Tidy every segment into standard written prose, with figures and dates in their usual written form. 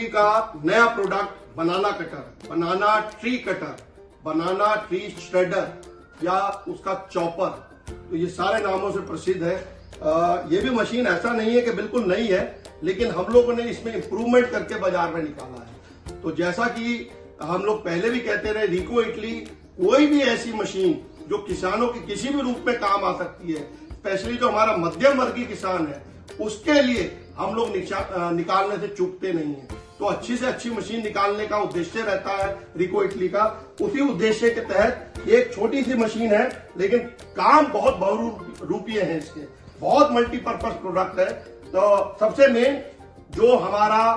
का नया product banana cutter, banana tree cutter, banana tree shredder या उसका चॉपर, तो ये सारे नामों से प्रसिद्ध है। ये भी मशीन ऐसा नहीं है कि बिल्कुल नई है, लेकिन हम लोगों ने इसमें इंप्रूवमेंट करके बाजार में निकाला है। तो जैसा कि हम लोग पहले भी कहते रहे, रिको इटली कोई भी ऐसी मशीन जो किसानों के किसी भी रूप में काम आ सकती है, स्पेशली जो हमारा मध्यम वर्गीय किसान है, उसके लिए हम लोग निकालने से चूकते नहीं है। तो अच्छी से अच्छी मशीन निकालने का उद्देश्य रहता है रिको इटली का। उसी उद्देश्य के तहत एक छोटी सी मशीन है, लेकिन काम बहुत बहुरूपीय है इसके, बहुत मल्टीपर्पज प्रोडक्ट है। तो सबसे मेन जो हमारा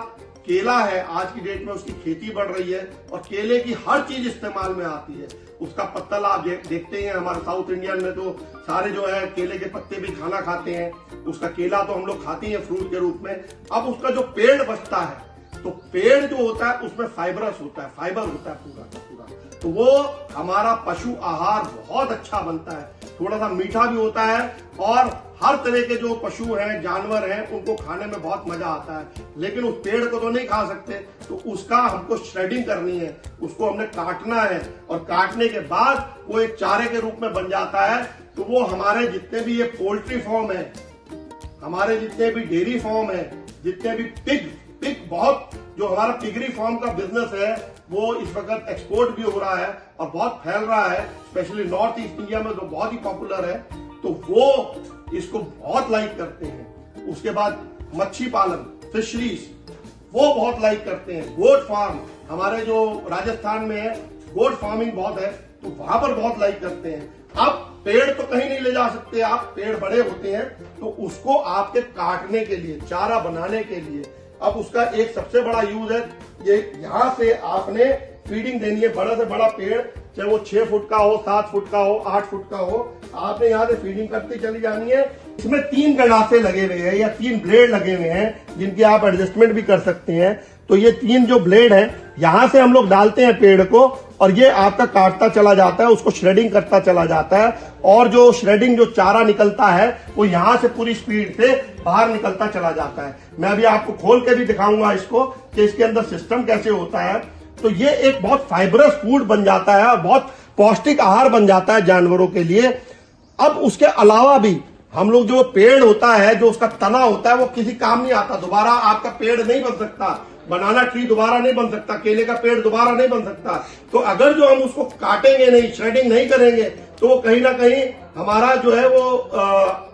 केला है, आज की डेट में उसकी खेती बढ़ रही है और केले की हर चीज इस्तेमाल में आती है। उसका पत्तल आप देखते हैं, हमारे साउथ इंडियन में तो सारे जो है केले के पत्ते भी खाना खाते हैं, उसका केला तो हम लोग खाते हैं फ्रूट के रूप में। अब उसका जो पेड़ बचता है, तो पेड़ जो होता है उसमें फाइबरस होता है, फाइबर होता है पूरा का पूरा, तो वो हमारा पशु आहार बहुत अच्छा बनता है, थोड़ा सा मीठा भी होता है और हर तरह के जो पशु हैं, जानवर हैं, उनको खाने में बहुत मजा आता है। लेकिन उस पेड़ को तो नहीं खा सकते, तो उसका हमको श्रेडिंग करनी है, उसको हमने काटना है और काटने के बाद वो एक चारे के रूप में बन जाता है। तो वो हमारे जितने भी ये पोल्ट्री फार्म है, हमारे जितने भी डेयरी फार्म है, जितने भी पिग बहुत जो हमारा पिगरी फार्म का बिजनेस है, वो इस वक्त एक्सपोर्ट भी हो रहा है और बहुत फैल रहा है, स्पेशली नॉर्थ ईस्ट इंडिया में तो बहुत ही पॉपुलर है। तो वो इसको बहुत लाइक करते हैं। उसके बाद मच्छी पालन, फिशरीज, वो बहुत लाइक करते हैं। गोट फार्म, हमारे जो राजस्थान में है गोट फार्मिंग बहुत है, तो वहां पर बहुत लाइक करते हैं। अब पेड़ तो कहीं नहीं ले जा सकते आप, पेड़ बड़े होते हैं, तो उसको आपके काटने के लिए, चारा बनाने के लिए, अब उसका एक सबसे बड़ा यूज है, ये यहां से आपने फीडिंग देनी है। बड़ा से बड़ा पेड़, चाहे वो 6 फुट का हो, 7 फुट का हो, 8 फुट का हो, आपने यहाँ से फीडिंग करती चली जानी है। इसमें 3 गंडासे लगे हुए हैं या 3 ब्लेड लगे हुए हैं, जिनकी आप एडजस्टमेंट भी कर सकते हैं। तो ये 3 जो ब्लेड हैं, यहां से हम लोग डालते हैं पेड़ को और ये आपका काटता चला जाता है, उसको श्रेडिंग करता चला जाता है। और जो श्रेडिंग जो चारा निकलता है, वो यहां से पूरी स्पीड से बाहर निकलता चला जाता है। मैं अभी आपको खोल के भी दिखाऊंगा इसको कि इसके अंदर सिस्टम कैसे होता है। तो ये एक बहुत फाइबरस फूड बन जाता है और बहुत पौष्टिक आहार बन जाता है जानवरों के लिए। अब उसके अलावा भी हम लोग जो पेड़ होता है, जो उसका तना होता है, वो किसी काम नहीं आता। दोबारा आपका पेड़ नहीं बन सकता, बनाना ट्री दोबारा नहीं बन सकता, केले का पेड़ दोबारा नहीं बन सकता। तो अगर जो हम उसको काटेंगे नहीं, श्रेडिंग नहीं करेंगे, तो वो कहीं ना कहीं हमारा जो है वो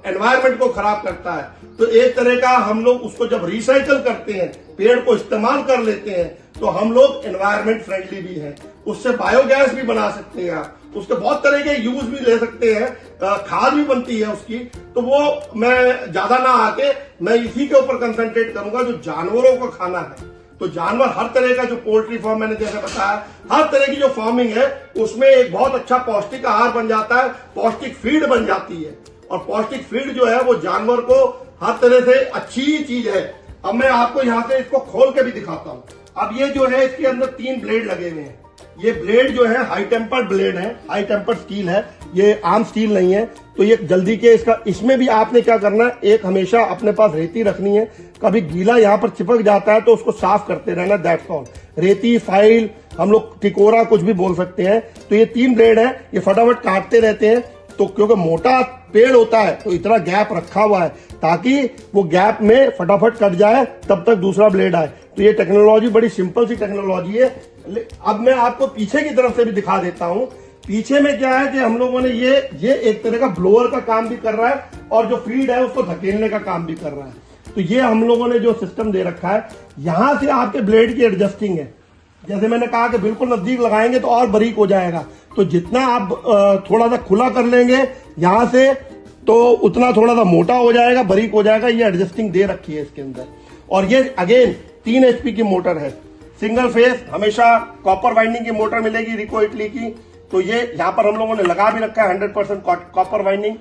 एनवायरनमेंट को खराब करता है। तो एक तरह का हम लोग उसको जब रिसाइकल करते हैं, पेड़ को इस्तेमाल कर लेते हैं, तो हम लोग एनवायरमेंट फ्रेंडली भी है। उससे बायोगैस भी बना सकते हैं आप, उसके बहुत तरह के यूज भी ले सकते हैं, खाद भी बनती है उसकी। तो वो मैं ज्यादा ना आके मैं इसी के ऊपर कंसंट्रेट करूंगा जो जानवरों को खाना है। तो जानवर हर तरह का, जो पोल्ट्री फार्म मैंने जैसे बताया, हर तरह की जो फार्मिंग है, उसमें एक बहुत अच्छा पौष्टिक आहार बन जाता है, पौष्टिक फीड बन जाती है। और पौष्टिक फीड जो है वो जानवर को हर तरह से अच्छी चीज है। अब मैं आपको यहाँ से इसको खोल के भी दिखाता हूँ। अब ये जो है, इसके अंदर 3 ब्लेड लगे हुए हैं। ये ब्लेड जो है हाई टेम्पर्ड ब्लेड है, हाई टेम्पर्ड स्टील है, ये आम स्टील नहीं है। तो ये जल्दी के इसमें भी आपने क्या करना है, एक हमेशा अपने पास रेती रखनी है। कभी गीला यहाँ पर चिपक जाता है तो उसको साफ करते रहना, दैट्स ऑल। रेती, फाइल, हम लोग टिकोरा कुछ भी बोल सकते हैं। तो ये 3 ब्लेड है, ये फटाफट काटते रहते हैं। तो क्योंकि मोटा पेड़ होता है तो इतना गैप रखा हुआ है ताकि वो गैप में फटाफट कट जाए, तब तक दूसरा ब्लेड आए। तो ये टेक्नोलॉजी बड़ी सिंपल सी टेक्नोलॉजी है। अब मैं आपको पीछे की तरफ से भी दिखा देता हूं। पीछे में क्या है कि हम लोगों ने ये एक तरह का ब्लोअर का काम भी कर रहा है और जो फीड है उसको धकेलने का काम भी कर रहा है। तो ये हम लोगों ने जो सिस्टम दे रखा है, यहां से आपके ब्लेड की एडजस्टिंग है। जैसे मैंने कहा कि बिल्कुल नजदीक लगाएंगे तो और बारीक हो जाएगा, तो जितना आप थोड़ा सा खुला कर लेंगे यहां से, तो उतना थोड़ा सा मोटा हो जाएगा, बारीक हो जाएगा। ये एडजस्टिंग दे रखी है इसके अंदर। और ये अगेन 3 HP की मोटर है, सिंगल फेस, हमेशा कॉपर वाइंडिंग की मोटर मिलेगी रिको इटली की। तो ये यहाँ पर हम लोगों ने लगा भी रखा है 100% कॉपर वाइंडिंग।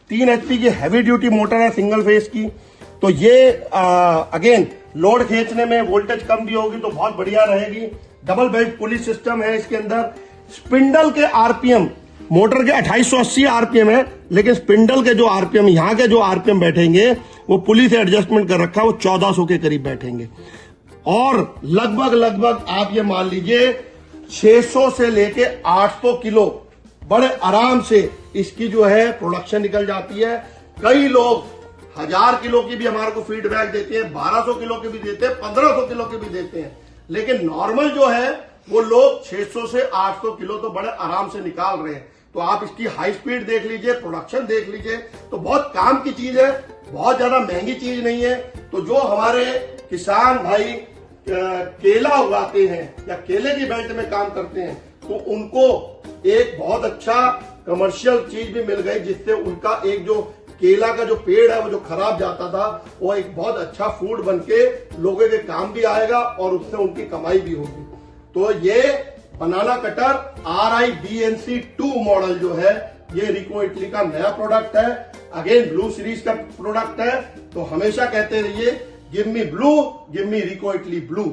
3 HP की हैवी ड्यूटी मोटर है सिंगल फेस की। तो ये अगेन लोड खींचने में वोल्टेज कम भी होगी तो बहुत बढ़िया रहेगी। डबल बेल्ट पुलिस सिस्टम है इसके अंदर। स्पिंडल के आरपीएम, मोटर के 2880 आरपीएम है, लेकिन स्पिंडल के जो आरपीएम, यहाँ के जो आरपीएम बैठेंगे वो पुलिस से एडजस्टमेंट कर रखा है, वो 1400 के करीब बैठेंगे। और लगभग आप ये मान लीजिए 600 से लेके 800 किलो बड़े आराम से इसकी जो है प्रोडक्शन निकल जाती है। कई लोग 1000 किलो की भी हमारे को फीडबैक देते हैं, 1200 किलो की भी देते हैं, 1500 किलो की भी देते हैं, लेकिन नॉर्मल जो है वो लोग 600 से 800 किलो तो बड़े आराम से निकाल रहे हैं। तो आप इसकी हाई स्पीड देख लीजिए, प्रोडक्शन देख लीजिए, तो बहुत काम की चीज है, बहुत ज्यादा महंगी चीज नहीं है। तो जो हमारे किसान भाई केला उगाते हैं या केले की बेल्ट में काम करते हैं, तो उनको एक बहुत अच्छा कमर्शियल चीज भी मिल गई, जिससे उनका एक जो केला का जो पेड़ है वो जो खराब जाता था, वो एक बहुत अच्छा फूड बनके लोगों के काम भी आएगा और उससे उनकी कमाई भी होगी। तो ये बनाना कटर RIBNC2 मॉडल जो है, ये रिको इटली का नया प्रोडक्ट है। अगेन ब्लू सीरीज का प्रोडक्ट है, तो हमेशा कहते रहिए give me blue, give me Rico Italy blue.